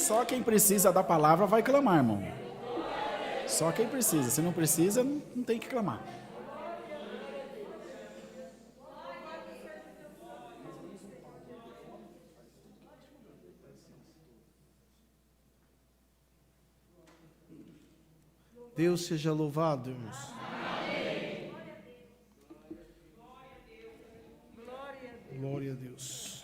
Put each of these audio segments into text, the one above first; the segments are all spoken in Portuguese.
Só quem precisa da palavra vai clamar, irmão. Só quem precisa. Se não precisa, não tem que clamar. Deus seja louvado, irmãos. Amém. Glória a Deus.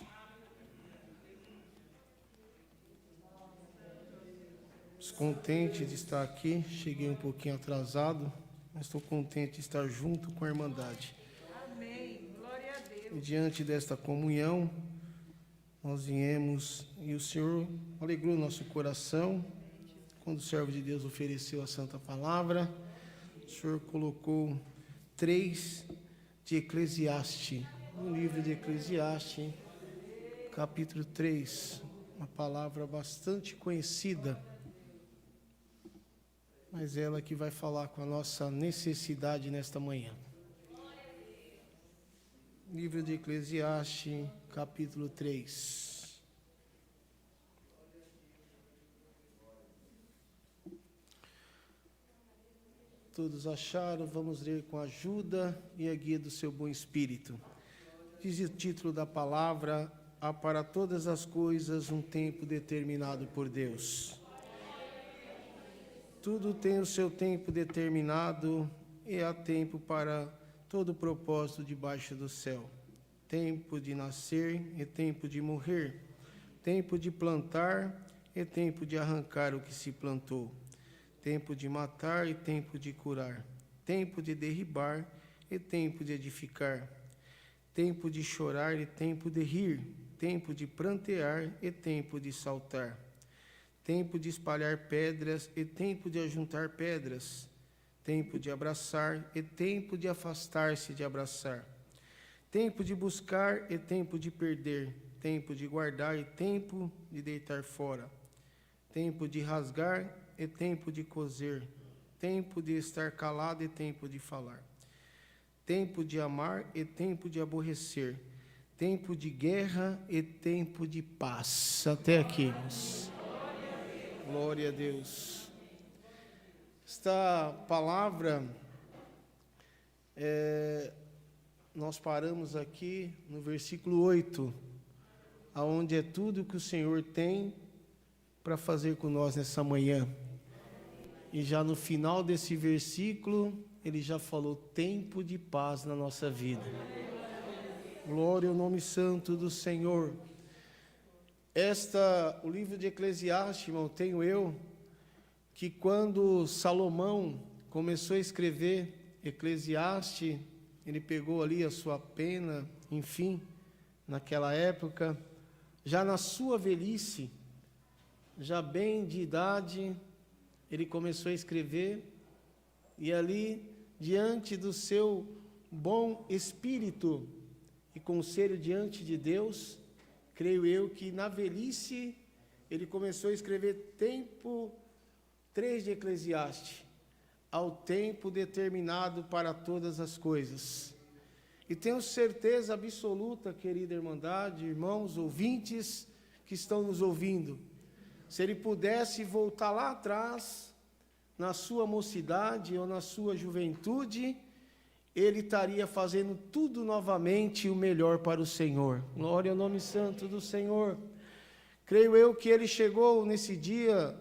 Contente de estar aqui, cheguei um pouquinho atrasado, mas estou contente de estar junto com a Irmandade. Amém. Glória a Deus. E diante desta comunhão, nós viemos e o Senhor alegrou nosso coração, quando o servo de Deus ofereceu a Santa Palavra. O Senhor colocou 3 de Eclesiastes, no livro de Eclesiastes, capítulo 3, uma palavra bastante conhecida, mas ela que vai falar com a nossa necessidade nesta manhã. Livro de Eclesiastes, capítulo 3. Todos acharam? Vamos ler com a ajuda e a guia do seu bom espírito. Diz o título da palavra: há para todas as coisas um tempo determinado por Deus. Tudo tem o seu tempo determinado e há tempo para todo propósito debaixo do céu. Tempo de nascer e tempo de morrer. Tempo de plantar e tempo de arrancar o que se plantou. Tempo de matar e tempo de curar. Tempo de derribar e tempo de edificar. Tempo de chorar e tempo de rir. Tempo de prantear e tempo de saltar. Tempo de espalhar pedras e tempo de ajuntar pedras, tempo de abraçar e tempo de afastar-se de abraçar, tempo de buscar e tempo de perder, tempo de guardar e tempo de deitar fora, tempo de rasgar e tempo de coser, tempo de estar calado e tempo de falar, tempo de amar e tempo de aborrecer, tempo de guerra e tempo de paz. Até aqui, irmãos. Glória a Deus. Esta palavra, nós paramos aqui no versículo 8, aonde é tudo que o Senhor tem para fazer com nós nessa manhã. E já no final desse versículo, ele já falou tempo de paz na nossa vida. Glória ao nome santo do Senhor. O livro de Eclesiastes, irmão, tenho eu, que quando Salomão começou a escrever Eclesiastes, ele pegou ali a sua pena, enfim, naquela época, já na sua velhice, já bem de idade, ele começou a escrever, e ali, diante do seu bom espírito e conselho diante de Deus, creio eu que na velhice ele começou a escrever tempo 3 de Eclesiastes, ao tempo determinado para todas as coisas. E tenho certeza absoluta, querida Irmandade, irmãos, ouvintes que estão nos ouvindo, se ele pudesse voltar lá atrás, na sua mocidade ou na sua juventude, ele estaria fazendo tudo novamente o melhor para o Senhor. Glória ao nome santo do Senhor. Creio eu que ele chegou nesse dia,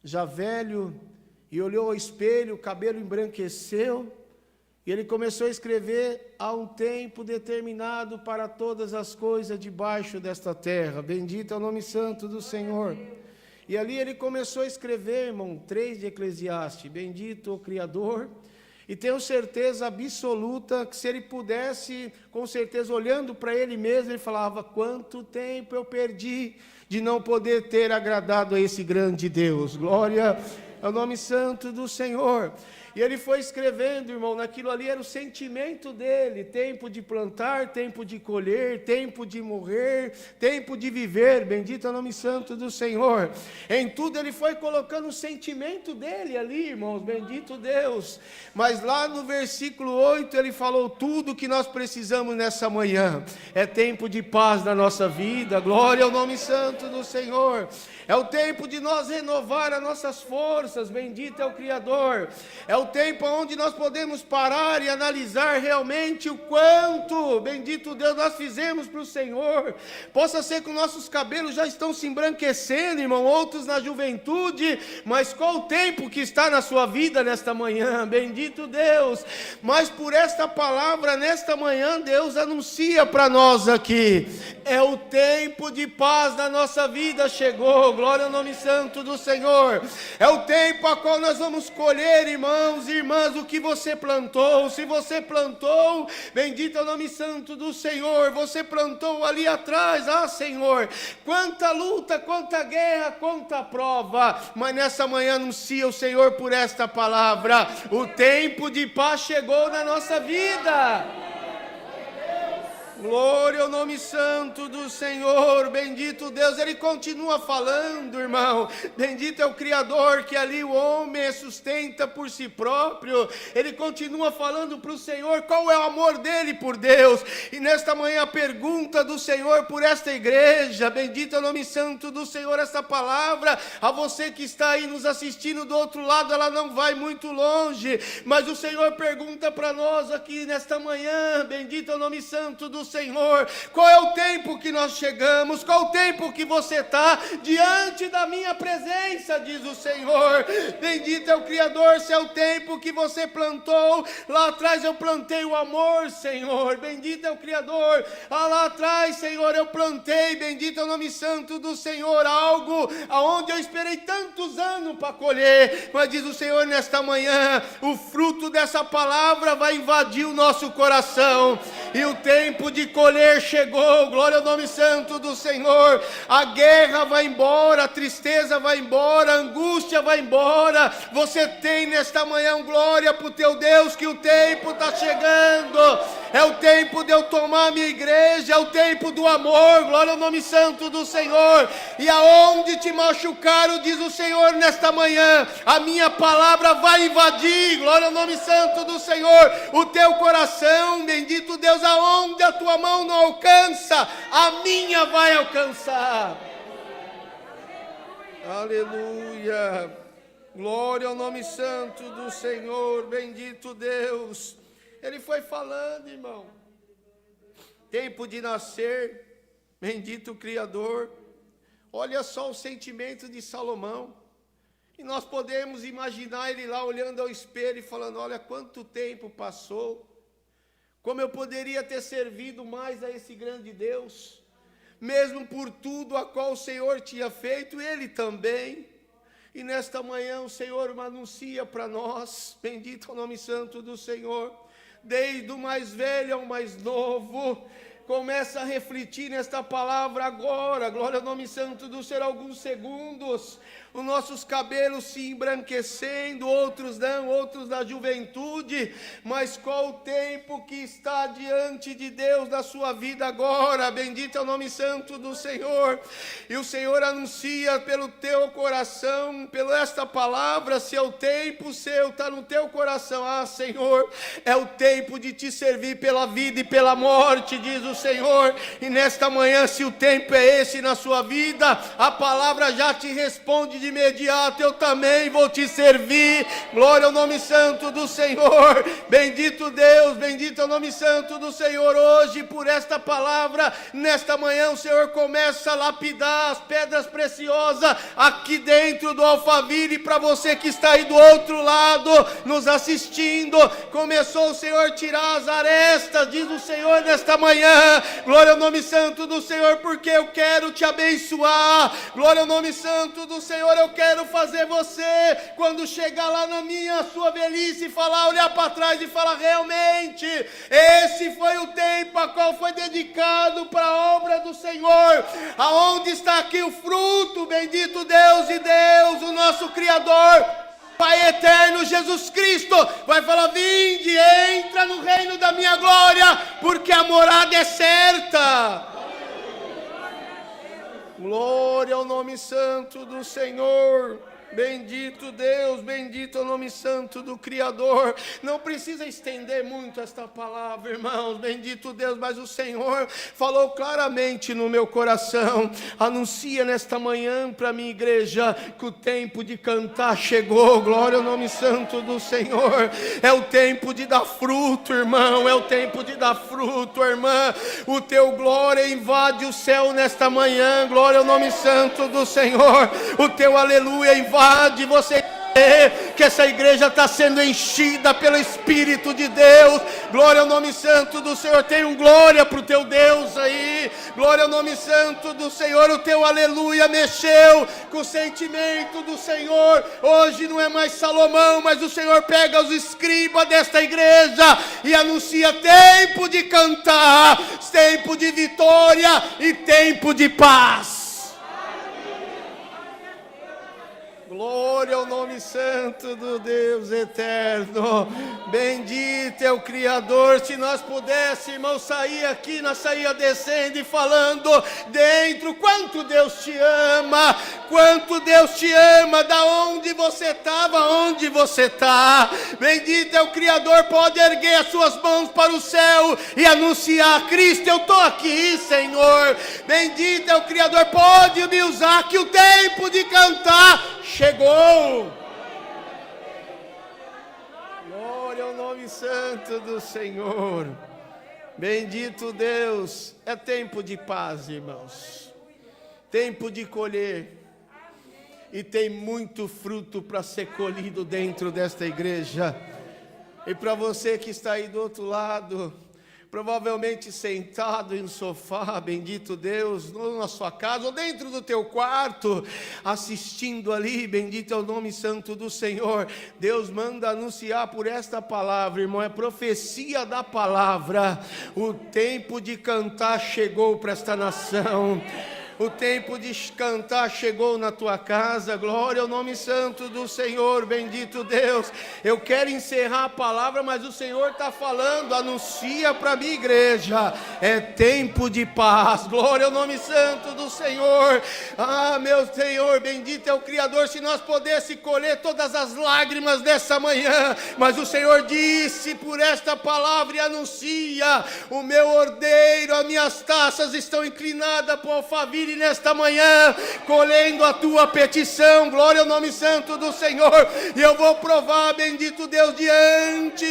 já velho, e olhou ao espelho, o cabelo embranqueceu, e ele começou a escrever: há um tempo determinado para todas as coisas debaixo desta terra. Bendito é o nome santo do Senhor. E ali ele começou a escrever, irmão, 3 de Eclesiastes. Bendito o Criador. E tenho certeza absoluta que se ele pudesse, com certeza, olhando para ele mesmo, ele falava: quanto tempo eu perdi de não poder ter agradado a esse grande Deus. Glória ao nome santo do Senhor. E ele foi escrevendo, irmão, naquilo ali era o sentimento dele, tempo de plantar, tempo de colher, tempo de morrer, tempo de viver, bendito é o nome santo do Senhor. Em tudo ele foi colocando o sentimento dele ali, irmãos, bendito Deus. Mas lá no versículo 8 ele falou tudo que nós precisamos nessa manhã. É tempo de paz na nossa vida, glória ao nome santo do Senhor. É o tempo de nós renovar as nossas forças, bendito é o Criador. É o tempo onde nós podemos parar e analisar realmente o quanto, bendito Deus, nós fizemos para o Senhor. Possa ser que nossos cabelos já estão se embranquecendo, irmão, outros na juventude, mas qual o tempo que está na sua vida nesta manhã, bendito Deus. Mas por esta palavra, nesta manhã, Deus anuncia para nós aqui, é o tempo de paz na nossa vida chegou, glória ao nome santo do Senhor. É o tempo a qual nós vamos colher, irmãos e irmãs, o que você plantou. Se você plantou, bendito é o nome santo do Senhor, você plantou ali atrás, Senhor, quanta luta, quanta guerra, quanta prova, mas nessa manhã anuncia o Senhor por esta palavra, o tempo de paz chegou na nossa vida. Glória ao nome santo do Senhor, bendito Deus. Ele continua falando, irmão, bendito é o Criador, que ali o homem sustenta por si próprio. Ele continua falando para o Senhor qual é o amor dele por Deus. E nesta manhã a pergunta do Senhor por esta igreja, bendito é o nome santo do Senhor, esta palavra, a você que está aí nos assistindo do outro lado, ela não vai muito longe, mas o Senhor pergunta para nós aqui nesta manhã, bendito é o nome santo do Senhor, qual é o tempo que nós chegamos, qual o tempo que você está diante da minha presença, diz o Senhor. Bendito é o Criador, se é o tempo que você plantou, lá atrás eu plantei o amor, Senhor, bendito é o Criador, lá atrás, Senhor, eu plantei, bendito é o nome santo do Senhor, algo aonde eu esperei tantos anos para colher, mas diz o Senhor, nesta manhã, o fruto dessa palavra vai invadir o nosso coração, e o tempo de colher chegou, glória ao nome santo do Senhor. A guerra vai embora, a tristeza vai embora, a angústia vai embora. Você tem nesta manhã glória para o teu Deus, que o tempo está chegando. É o tempo de eu tomar a minha igreja, é o tempo do amor, glória ao nome santo do Senhor. E aonde te machucaram, diz o Senhor nesta manhã, a minha palavra vai invadir, glória ao nome santo do Senhor, o teu coração, bendito Deus, aonde a tua mão não alcança, a minha vai alcançar. Aleluia, glória ao nome santo do Senhor, bendito Deus. Ele foi falando, irmão, tempo de nascer, bendito Criador. Olha só o sentimento de Salomão, e nós podemos imaginar ele lá olhando ao espelho e falando, olha quanto tempo passou, como eu poderia ter servido mais a esse grande Deus, mesmo por tudo a qual o Senhor tinha feito, ele também. E nesta manhã o Senhor anuncia para nós, bendito é o nome santo do Senhor, desde o mais velho ao mais novo, começa a refletir nesta palavra agora, glória ao nome santo do Senhor, alguns segundos, os nossos cabelos se embranquecendo, outros não, outros da juventude, mas qual o tempo que está diante de Deus na sua vida agora, bendito é o nome santo do Senhor, e o Senhor anuncia pelo teu coração, pela esta palavra, se é o tempo seu, está no teu coração, Senhor, é o tempo de te servir pela vida e pela morte, diz o Senhor, e nesta manhã, se o tempo é esse na sua vida, a palavra já te responde de imediato, eu também vou te servir, glória ao nome santo do Senhor, bendito Deus, bendito é o nome santo do Senhor. Hoje por esta palavra, nesta manhã o Senhor começa a lapidar as pedras preciosas aqui dentro do Alphaville, para você que está aí do outro lado, nos assistindo, começou o Senhor a tirar as arestas, diz o Senhor nesta manhã, glória ao nome santo do Senhor, porque eu quero te abençoar, glória ao nome santo do Senhor. Eu quero fazer você, quando chegar lá na sua velhice, olhar para trás e falar, realmente, esse foi o tempo a qual foi dedicado para a obra do Senhor, aonde está aqui o fruto, bendito Deus, e Deus, o nosso Criador, Pai eterno Jesus Cristo vai falar: vinde, entra no reino da minha glória, porque a morada é certa. Glória ao nome santo do Senhor. Bendito Deus, bendito é o nome santo do Criador. Não precisa estender muito esta palavra, irmãos. Bendito Deus, mas o Senhor falou claramente no meu coração. Anuncia nesta manhã para a minha igreja que o tempo de cantar chegou. Glória ao nome santo do Senhor. É o tempo de dar fruto, irmão. É o tempo de dar fruto, irmã. O teu glória invade o céu nesta manhã. Glória ao nome santo do Senhor. O teu aleluia invade. Você que essa igreja está sendo enchida pelo Espírito de Deus. Glória ao nome santo do Senhor. Tem um glória para o teu Deus aí. Glória ao nome santo do Senhor. O teu aleluia mexeu com o sentimento do Senhor. Hoje não é mais Salomão, mas o Senhor pega os escribas desta igreja e anuncia tempo de cantar, tempo de vitória e tempo de paz. Glória ao nome santo do Deus eterno. Bendito é o Criador. Se nós pudéssemos, irmão, sair aqui, nós saía descendo e falando dentro, quanto Deus te ama, quanto Deus te ama, da onde você estava, onde você está. Bendito é o Criador, pode erguer as suas mãos para o céu e anunciar: Cristo, eu estou aqui, Senhor. Bendito é o Criador, pode me usar, que o tempo de cantar chegou. Glória ao nome santo do Senhor. Bendito Deus. É tempo de paz, irmãos. Tempo de colher. E tem muito fruto para ser colhido dentro desta igreja. E para você que está aí do outro lado, provavelmente sentado em um sofá, bendito Deus, ou na sua casa, ou dentro do teu quarto, assistindo ali, bendito é o nome santo do Senhor. Deus manda anunciar por esta palavra, irmão, é profecia da palavra. O tempo de cantar chegou para esta nação. O tempo de cantar chegou na tua casa. Glória ao nome santo do Senhor. Bendito Deus. Eu quero encerrar a palavra, mas o Senhor está falando. Anuncia para a minha igreja. É tempo de paz. Glória ao nome santo do Senhor. Ah, meu Senhor, bendito é o Criador. Se nós pudéssemos colher todas as lágrimas dessa manhã, mas o Senhor disse por esta palavra e anuncia: o meu ordeiro, as minhas taças estão inclinadas para o alfaville nesta manhã, colhendo a tua petição. Glória ao nome santo do Senhor. E eu vou provar, bendito Deus,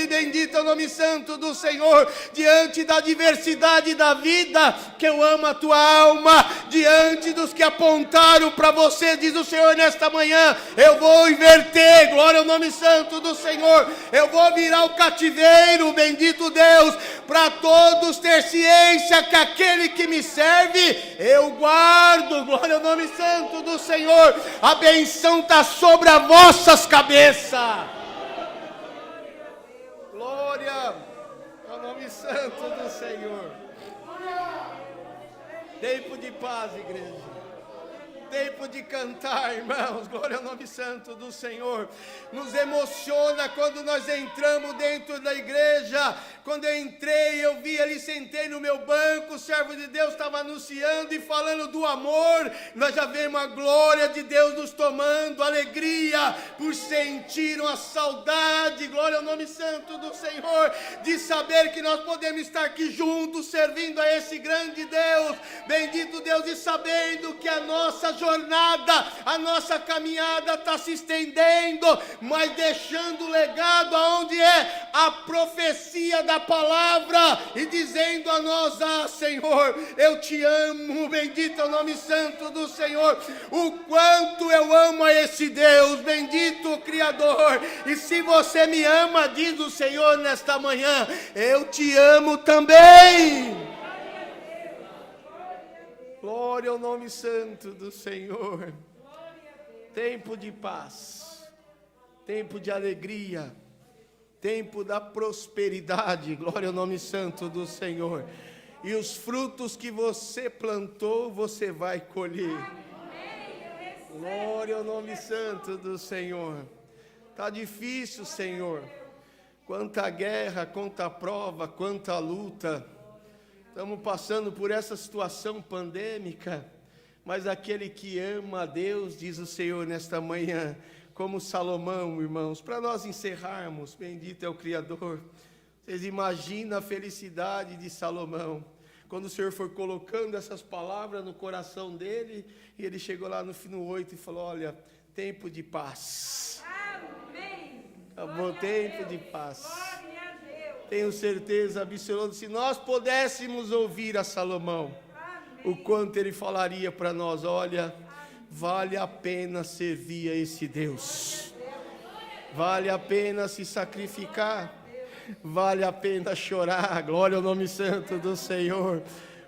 bendito é o nome santo do Senhor, diante da diversidade da vida, que eu amo a tua alma, diante dos que apontaram para você, diz o Senhor nesta manhã, eu vou inverter. Glória ao nome santo do Senhor. Eu vou virar o cativeiro, bendito Deus, para todos ter ciência que aquele que me serve, eu guardo. Glória ao nome santo do Senhor. A benção está sobre as vossas cabeças. Glória ao nome santo do Senhor. Tempo de paz, igreja. Tempo de cantar, irmãos. Glória ao nome santo do Senhor. Nos emociona quando nós entramos dentro da igreja. Quando eu entrei, eu vi ali, sentei no meu banco, o servo de Deus estava anunciando e falando do amor. Nós já vemos a glória de Deus nos tomando, alegria por sentir uma saudade, glória ao nome santo do Senhor, de saber que nós podemos estar aqui juntos, servindo a esse grande Deus, bendito Deus, e sabendo que a nossa jornada, a nossa caminhada está se estendendo, mas deixando legado aonde é a profecia da palavra, e dizendo a nós: ah, Senhor, eu te amo, bendito é o nome santo do Senhor, o quanto eu amo a esse Deus, bendito o Criador. E se você me ama, diz o Senhor nesta manhã, eu te amo também. Glória ao nome santo do Senhor. Tempo de paz, tempo de alegria, tempo da prosperidade, glória ao nome santo do Senhor. E os frutos que você plantou, você vai colher. Glória ao nome santo do Senhor. Está difícil, Senhor. Quanta guerra, quanta prova, quanta luta. Estamos passando por essa situação pandêmica, mas aquele que ama a Deus, diz o Senhor nesta manhã, como Salomão, irmãos, para nós encerrarmos, bendito é o Criador. Vocês imaginam a felicidade de Salomão, quando o Senhor foi colocando essas palavras no coração dele, e ele chegou lá no 8 e falou: olha, tempo de paz. Amém. Acabou, tempo de paz. Glória a Deus. Tenho certeza absoluta, se nós pudéssemos ouvir a Salomão, o quanto ele falaria para nós: olha, vale a pena servir a esse Deus, vale a pena se sacrificar, vale a pena chorar, glória ao nome santo do Senhor.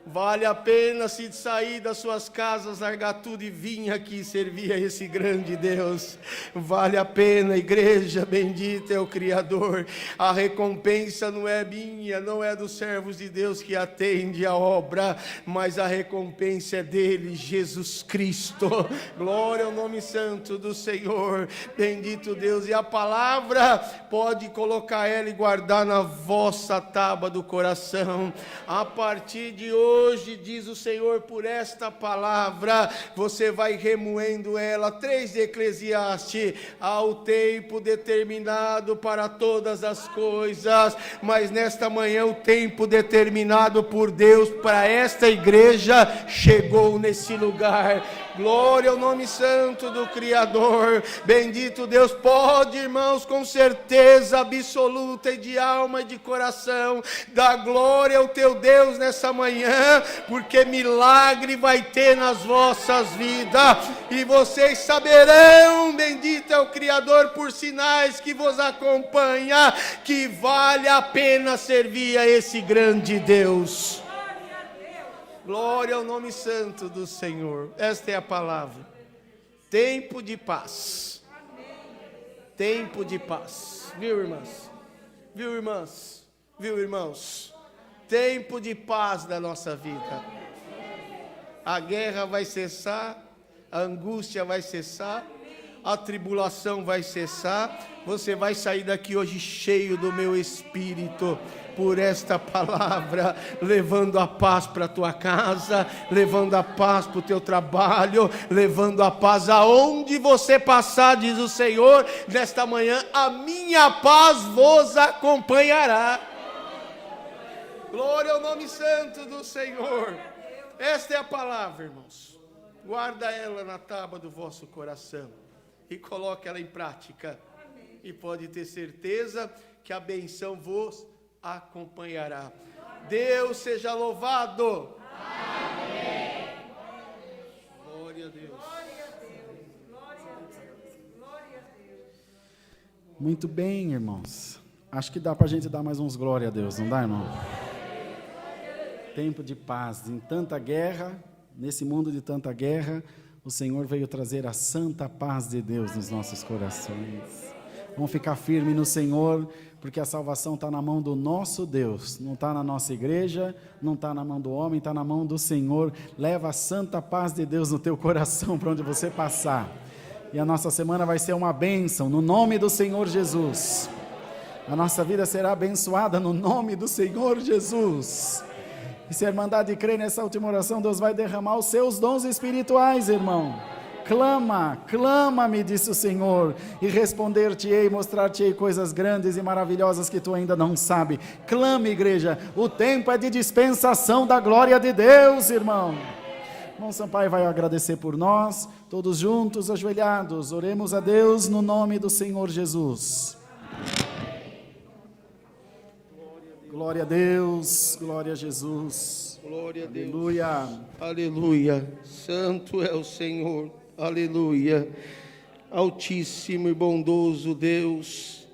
Vale a pena se sair das suas casas, largar tudo e vir aqui servir a esse grande Deus. Vale a pena, igreja, bendito é o Criador. A recompensa não é minha, não é dos servos de Deus que atende a obra, mas a recompensa é dele, Jesus Cristo. Glória ao nome santo do Senhor, bendito Deus. E a palavra pode colocar ela e guardar na vossa tábua do coração. A partir de hoje, diz o Senhor, por esta palavra, você vai remoendo ela. 3 de Eclesiastes: há o tempo determinado para todas as coisas, mas nesta manhã o tempo determinado por Deus para esta igreja chegou nesse lugar. Glória ao nome santo do Criador, bendito Deus. Pode, irmãos, com certeza absoluta e de alma e de coração, dar glória ao teu Deus nessa manhã, porque milagre vai ter nas vossas vidas, e vocês saberão, bendito é o Criador, por sinais que vos acompanha, que vale a pena servir a esse grande Deus. Glória ao nome santo do Senhor. Esta é a palavra. Tempo de paz. Tempo de paz. Viu, irmãs? Viu, irmãs? Viu, irmãos? Tempo de paz da nossa vida. A guerra vai cessar, a angústia vai cessar, a tribulação vai cessar. Você vai sair daqui hoje cheio do meu Espírito, por esta palavra, levando a paz para a tua casa, levando a paz para o teu trabalho, levando a paz aonde você passar, diz o Senhor, nesta manhã: a minha paz vos acompanhará. Glória ao nome santo do Senhor. Esta é a palavra, irmãos. Guarda ela na tábua do vosso coração e coloque ela em prática, e pode ter certeza que a benção vos acompanhará. Deus seja louvado. Amém. Glória a Deus. Glória a Deus. Glória a Deus. Glória a Deus. Muito bem, irmãos. Acho que dá para a gente dar mais uns glória a Deus, não dá, irmão? Tempo de paz. Em tanta guerra, nesse mundo de tanta guerra, o Senhor veio trazer a santa paz de Deus nos nossos corações. Vamos ficar firme no Senhor, porque a salvação está na mão do nosso Deus, não está na nossa igreja, não está na mão do homem, está na mão do Senhor. Leva a santa paz de Deus no teu coração para onde você passar, e a nossa semana vai ser uma bênção, no nome do Senhor Jesus. A nossa vida será abençoada no nome do Senhor Jesus. E se a Irmandade crê nessa última oração, Deus vai derramar os seus dons espirituais, irmão. Clama, clama-me, disse o Senhor, e responder-te-ei, mostrar-te-ei coisas grandes e maravilhosas que tu ainda não sabe. Clame, igreja, o tempo é de dispensação da glória de Deus, irmão. Irmão Sampaio vai agradecer por nós, todos juntos, ajoelhados, oremos a Deus no nome do Senhor Jesus. Glória a Deus, glória a Jesus. Glória a Deus. Aleluia. Aleluia. Santo é o Senhor. Aleluia. Altíssimo e bondoso Deus,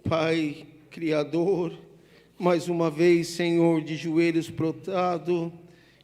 Pai Criador, mais uma vez, Senhor, de joelhos prostrado,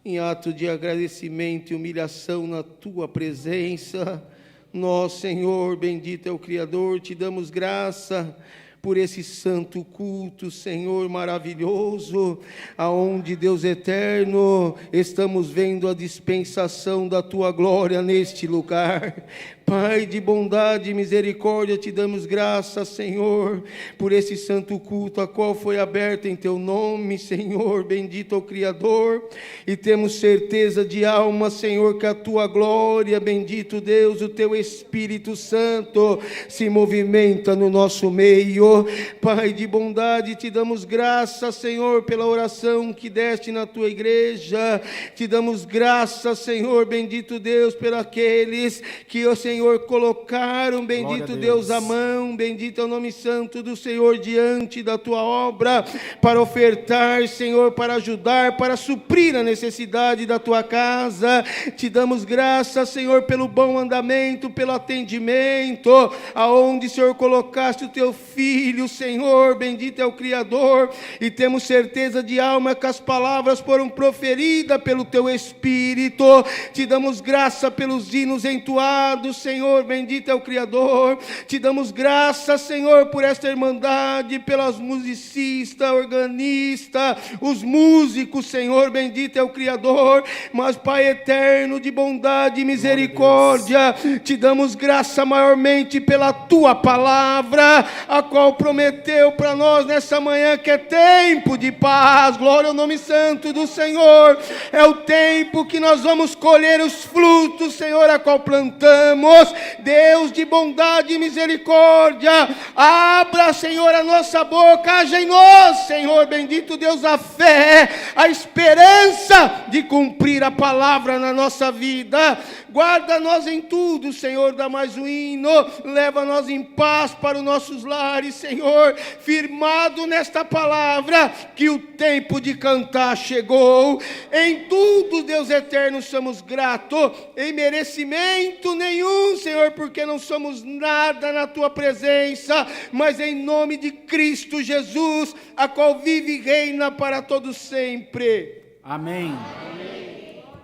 em ato de agradecimento e humilhação na Tua presença, nós, Senhor, bendito é o Criador, te damos graça por esse santo culto, Senhor, maravilhoso, aonde, Deus eterno, estamos vendo a dispensação da Tua glória neste lugar. Pai de bondade e misericórdia, te damos graças, Senhor, por esse santo culto, a qual foi aberto em teu nome, Senhor, bendito é o Criador, e temos certeza de alma, Senhor, que a tua glória, bendito Deus, o teu Espírito Santo, se movimenta no nosso meio. Pai de bondade, te damos graças, Senhor, pela oração que deste na tua igreja, te damos graças, Senhor, bendito Deus, por aqueles que o Senhor colocaram, bendito Deus, a mão, bendito é o nome santo do Senhor, diante da tua obra, para ofertar, Senhor, para ajudar, para suprir a necessidade da tua casa. Te damos graças, Senhor, pelo bom andamento, pelo atendimento, aonde, Senhor, colocaste o teu filho, Senhor, bendito é o Criador, e temos certeza de alma que as palavras foram proferidas pelo teu Espírito. Te damos graça pelos hinos entoados, Senhor, bendito é o Criador. Te damos graça, Senhor, por esta irmandade, pelas musicistas, organistas, os músicos, Senhor, bendito é o Criador. Mas, Pai eterno, de bondade e misericórdia, te damos graça maiormente pela tua palavra, a qual prometeu para nós nessa manhã que é tempo de paz. Glória ao nome santo do Senhor. É o tempo que nós vamos colher os frutos, Senhor, a qual plantamos. Deus de bondade e misericórdia, abra, Senhor, a nossa boca, haja em nós, Senhor, bendito Deus, a fé, a esperança de cumprir a palavra na nossa vida. Guarda nós em tudo, Senhor, dá mais um hino, leva nós em paz para os nossos lares, Senhor, firmado nesta palavra, que o tempo de cantar chegou. Em tudo, Deus eterno, somos gratos, em merecimento nenhum, Senhor, porque não somos nada na tua presença, mas em nome de Cristo Jesus, a qual vive e reina para todos sempre. Amém.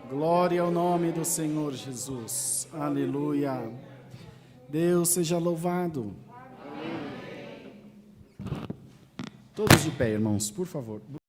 Glória ao nome do Senhor Jesus. Aleluia. Deus seja louvado. Todos de pé, irmãos, por favor.